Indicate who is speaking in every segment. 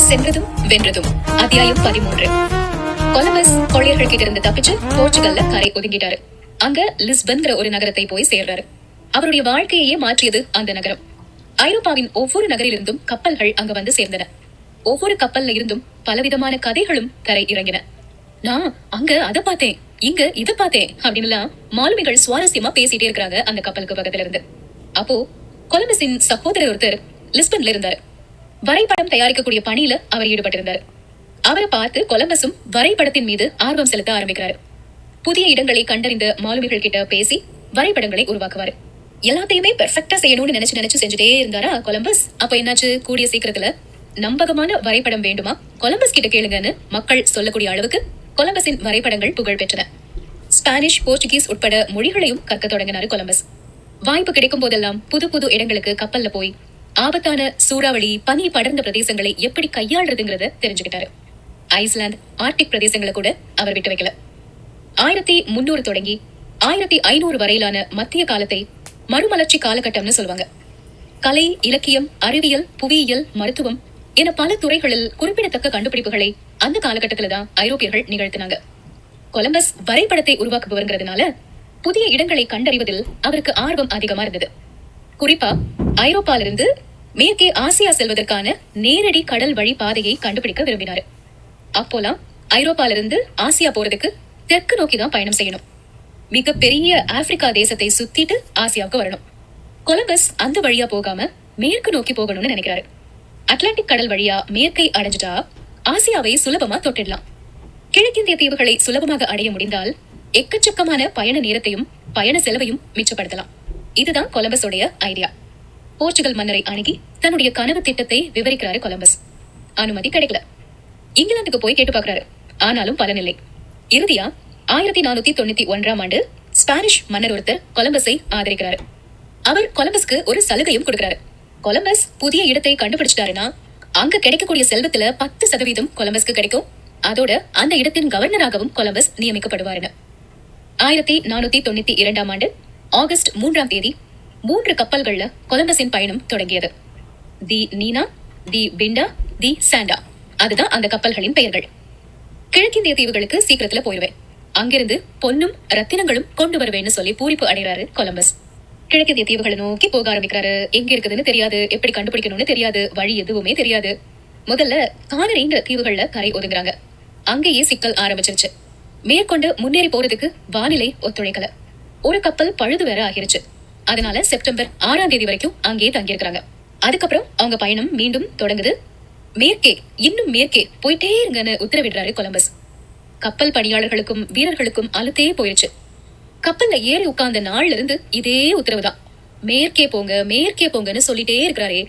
Speaker 1: சென்றதும் வென்றதும் அத்தியாயம் 13. கொலம்பஸ் கொள்ளையர்கள் கிட்ட இருந்து தப்பிச்சு போர்ச்சுகல்ல கரை ஒதுங்கிட்டாரு. அங்க லிஸ்பன்ங்கிற ஒரு நகரத்தை போய் சேர்றாரு. அவருடைய வாழ்க்கையே மாற்றியது அந்த நகரம். ஐரோப்பாவின் ஒவ்வொரு நகரிலிருந்தும் கப்பல்கள் அங்க வந்து சேர்ந்தன. ஒவ்வொரு கப்பல்ல இருந்தும் பலவிதமான கதைகளும் கரை இறங்கின. நான் அங்க அதை பார்த்தேன், இங்க இதை பார்த்தேன் அப்படின்னு மாலுமிகள் சுவாரஸ்யமா பேசிட்டே இருக்கிறாங்க அந்த கப்பலுக்கு பக்கத்துல இருந்து. அப்போ கொலம்பஸின் சகோதரர் ஒருத்தர் லிஸ்பன்ல இருந்தாரு. வரைபடம் தயாரிக்கக்கூடிய பணியில அவர் ஈடுபட்டிருந்தார். அவரை பார்த்து கொலம்பஸும் வரைபடத்தின் மீது ஆர்வம் செலுத்த ஆரம்பிக்கிறாரு. புதிய இடங்களை கண்டறிந்த மாலுமிகள் கிட்ட பேசி வரைபடங்களை உருவாக்குவாரு. எல்லாத்தையுமே பெர்ஃபெக்டா செய்யணும்னு நினைச்சு செஞ்சுட்டே இருந்தாரா கொலம்பஸ். அப்ப என்னாச்சு, கூடிய சீக்கிரத்துல நம்பகமான வரைபடம் வேண்டுமா, கொலம்பஸ் கிட்ட கேளுங்கன்னு மக்கள் சொல்லக்கூடிய அளவுக்கு கொலம்பஸின் வரைபடங்கள் புகழ் பெற்றன. ஸ்பானிஷ், போர்ச்சுகீஸ் உட்பட மொழிகளையும் கற்க தொடங்கினாரு கொலம்பஸ். வாய்ப்பு கிடைக்கும் போதெல்லாம் புது புது இடங்களுக்கு கப்பல்ல போய் ஆபத்தான சூறாவளி, பனி படர்ந்த பிரதேசங்களை எப்படி கையாளுறதுங்கிறத தெரிஞ்சுக்கிட்டாரு. ஐஸ்லாந்து, ஆர்டிக் பிரதேசங்களை கூட அவர் விட்டு வைக்கல. 1300 தொடங்கி 1500 வரையிலான மத்திய காலத்தை மறுமலர்ச்சி காலகட்டம்னு சொல்லுவாங்க. கலை, இலக்கியம், அறிவியல், புவியியல், மருத்துவம் என பல துறைகளில் குறிப்பிடத்தக்க கண்டுபிடிப்புகளை அந்த காலகட்டத்தில்தான் ஐரோப்பியர்கள் நிகழ்த்தினாங்க. கொலம்பஸ் வரைபடத்தை உருவாக்குபவர்ங்கிறதுனால புதிய இடங்களை கண்டறிவதில் அவருக்கு ஆர்வம் அதிகமா இருந்தது. குறிப்பா ஐரோப்பாலிருந்து மேற்கே ஆசியா செல்வதற்கான நேரடி கடல் வழி பாதையை கண்டுபிடிக்க விரும்பினாரு. அப்போலாம் ஐரோப்பாலிருந்து ஆசியா போறதுக்கு தெற்கு நோக்கிதான் பயணம் செய்யணும். மிக பெரிய ஆப்பிரிக்கா தேசத்தை சுத்திட்டு ஆசியாவுக்கு வரணும். கொலம்பஸ் அந்த வழியா போகாம மேற்கு நோக்கி போகணும்னு நினைக்கிறாரு. அட்லாண்டிக் கடல் வழியா மேற்கை அடைஞ்சிட்டா ஆசியாவை சுலபமா தொட்டிடலாம். கிழக்கிந்திய தீவுகளை சுலபமாக அடைய முடிந்தால் எக்கச்சக்கமான பயண நேரத்தையும் பயண செலவையும் மிச்சப்படுத்தலாம். இதுதான் கொலம்பஸோடைய ஐடியா. போர்ச்சுகல் மன்னரை அணுகி தன்னுடைய கனவு திட்டத்தை விவரிக்கிறாரு கொலம்பஸ். அனுமதி கிடைக்கல. இங்கிலாந்துக்கு போய் கேட்டு பாக்குறாரு. ஆனாலும் பலனில்லை. இறுதியா 1491 ஆண்டு ஸ்பானிஷ் மன்னர் ஒருத்தர் கொலம்பஸை ஆதரிக்கிறாரு. அவர் கொலம்பஸ்க்கு ஒரு சலுகையும் கொடுக்கிறாரு. கொலம்பஸ் புதிய இடத்தை கண்டுபிடிச்சிட்டாருன்னா அங்க கிடைக்கக்கூடிய செல்வத்துல 10% கொலம்பஸ்க்கு கிடைக்கும். அதோட அந்த இடத்தின் கவர்னராகவும் கொலம்பஸ் நியமிக்கப்படுவாருன்னு. 1492 ஆண்டு ஆகஸ்ட் 3ஆம் தேதி 3 கப்பல்கள்ல கொலம்பஸின் பயணம் தொடங்கியது. தி நீனா, தி பிண்டா, தி சாண்டா, அதுதான் அந்த கப்பல்களின் பெயர்கள். கிழக்கிந்திய தீவுகளுக்கு சீக்கிரத்துல போயிருவேன், அங்கிருந்து பொன்னும் ரத்தினங்களும் கொண்டு வருவேன்னு சொல்லி பூரிப்பு அடைகிறாரு கொலம்பஸ். கிழக்கிந்திய தீவுகளை நோக்கி போக ஆரம்பிக்கிறாரு. எங்க இருக்குதுன்னு தெரியாது, எப்படி கண்டுபிடிக்கணும்னு தெரியாது, வழி எதுவுமே தெரியாது. முதல்ல கானரிங்கிற தீவுகள்ல கரை ஒதுங்குறாங்க. அங்கேயே சிக்கல் ஆரம்பிச்சிருச்சு. மேற்கொண்டு முன்னேறி போறதுக்கு வானிலை ஒத்துழைக்கல. ஒரு கப்பல் பழுது வேற ஆகிருச்சு. அதனால செப்டம்பர் 6ஆம் தேதி வரைக்கும் அங்கேயே தங்கியிருக்கிறாங்க. அதுக்கப்புறம் அவங்க பயணம் மீண்டும் தொடங்குது. மேற்கே, இன்னும் மேற்கே போயிட்டே இருங்கன்னு உத்தரவிடுறாரு கொலம்பஸ். கப்பல் பணியாளர்களுக்கும் வீரர்களுக்கும் அழுத்தே போயிருச்சு. கப்பல்ல ஏறி உட்கார்ந்த நாள்ல இருந்து இதே உத்தரவுதான். மேற்கே போங்க, மேற்கே போங்கன்னு சொல்லிட்டே இருக்கிறாரே.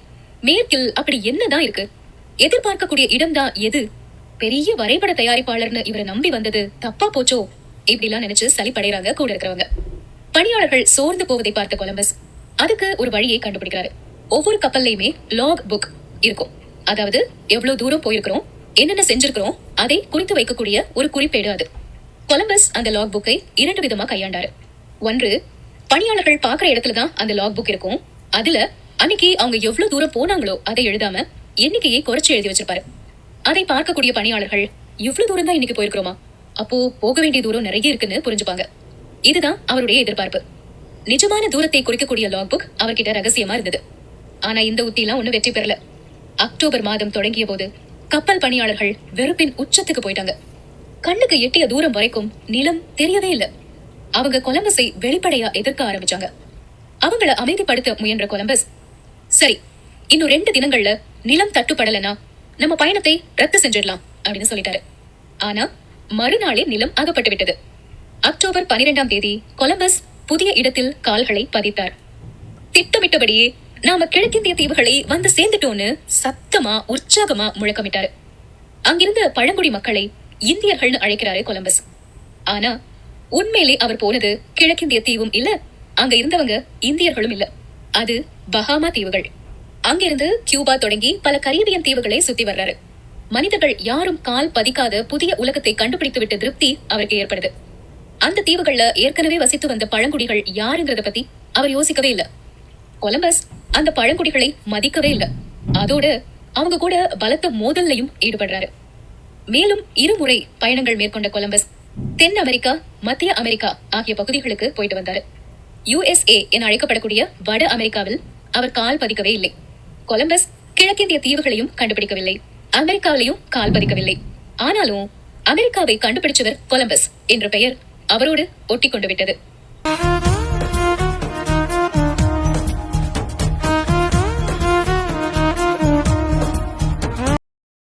Speaker 1: மேற்கில் அப்படி என்னதான் இருக்கு? எதிர்பார்க்கக்கூடிய இடம்தான் எது? பெரிய வரைபட தயாரிப்பாளர்னு இவரை நம்பி வந்தது தப்பா போச்சோ? இப்படிலாம் நினைச்சு சலிப்படைறாங்க கூட இருக்கிறவங்க. பணியாளர்கள் சோர்ந்து போவதை பார்த்த கொலம்பஸ் அதுக்கு ஒரு வழியை கண்டுபிடிக்கிறாரு. ஒவ்வொரு கப்பல்லையுமே லாக் புக் இருக்கும். அதாவது எவ்வளவு தூரம் போயிருக்கிறோம், என்னென்ன செஞ்சிருக்கிறோம் அதை குறித்து வைக்கக்கூடிய ஒரு குறிப்பேடு அது. கொலம்பஸ் அந்த லாக் புக்கை 2 விதமா கையாண்டாரு. ஒன்று, பணியாளர்கள் பாக்குற இடத்துலதான் அந்த லாக் புக் இருக்கும். அதுல அன்னைக்கு அவங்க எவ்வளவு தூரம் போனாங்களோ அதை எழுதாம எண்ணிக்கையை குறைச்சு எழுதி வச்சிருப்பாரு. அதை பார்க்கக்கூடிய பணியாளர்கள் இவ்வளவு தூரம் தான் இன்னைக்கு போயிருக்கிறோமா, அப்போ போக வேண்டிய தூரம் நிறைய இருக்குன்னு புரிஞ்சுப்பாங்க. இதுதான் அவருடைய எதிர்பார்ப்பு. நிஜமான தூரத்தை குறிக்கக்கூடிய லாக் புக் அவர்கிட்ட ரகசியமா இருந்தது. ஆனா இந்த உத்திலாம் ஒண்ணு வெற்றி பெறல. அக்டோபர் மாதம் தொடங்கிய போது கப்பல் பணியாளர்கள் வெறுப்பின் உச்சத்துக்கு போயிட்டாங்க. கண்ணுக்கு எட்டிய தூரம் வரைக்கும் நிலம் தெரியவே இல்லை. அவங்க கொலம்பஸை வெளிப்படையா எதிர்க்க ஆரம்பிச்சாங்க. அவங்கள அமைதிப்படுத்த முயன்ற கொலம்பஸ், சரி, இன்னும் 2 தினங்கள்ல நிலம் தட்டுப்படலனா நம்ம பயணத்தை ரத்து செஞ்சிடலாம் அப்படின்னு சொல்லிட்டாரு. ஆனா மறுநாளே நிலம் அகப்பட்டு விட்டது. அக்டோபர் 12ஆம் தேதி கொலம்பஸ் புதிய இடத்தில் கால்களை பதித்தார். திட்டமிட்டபடியே நாம கிழக்கிந்திய தீவுகளை வந்து சேர்ந்துட்டோன்னு சத்தமா உற்சாகமா முழக்கமிட்டாரு. அங்கிருந்த பழங்குடி மக்களை இந்தியர்கள்னு அழைக்கிறாரு கொலம்பஸ். ஆனா உண்மையிலே அவர் போனது கிழக்கிந்திய தீவும் இல்ல, அங்க இருந்தவங்க இந்தியர்களும் இல்ல. அது பஹாமா தீவுகள். அங்கிருந்து கியூபா தொடங்கி பல கரீபியன் தீவுகளை சுத்தி வர்றாரு. மனிதர்கள் யாரும் கால் பதிக்காத புதிய உலகத்தை கண்டுபிடித்து விட்ட திருப்தி அவருக்கு ஏற்படுது. அந்த தீவுகள்ல ஏற்கனவே வசித்து வந்த பழங்குடிகள் யாருங்கிறத பத்தி அவர் யோசிக்கவே இல்ல. கொலம்பஸ் அந்த பழங்குடிகளை மதிக்கவே இல்ல. அதோட அவங்க கூட பலத்த மோதல்லையும் ஈடுபடுறாரு. மேலும் இருமுறை பயணங்கள் மேற்கொண்ட கொலம்பஸ் தென் அமெரிக்கா, மத்திய அமெரிக்கா ஆகிய பகுதிகளுக்கு போயிட்டு வந்தாரு. USA என அழைக்கப்படக்கூடிய வட அமெரிக்காவில் அவர் கால் பதிக்கவே இல்லை. கொலம்பஸ் கிழக்கிந்திய தீவுகளையும் கண்டுபிடிக்கவில்லை, அமெரிக்காவிலையும் கால் பதிக்கவில்லை. ஆனாலும் அமெரிக்காவை கண்டுபிடிச்சவர் கொலம்பஸ் என்ற பெயர் அவரோடு ஒட்டி கொண்டு விட்டது.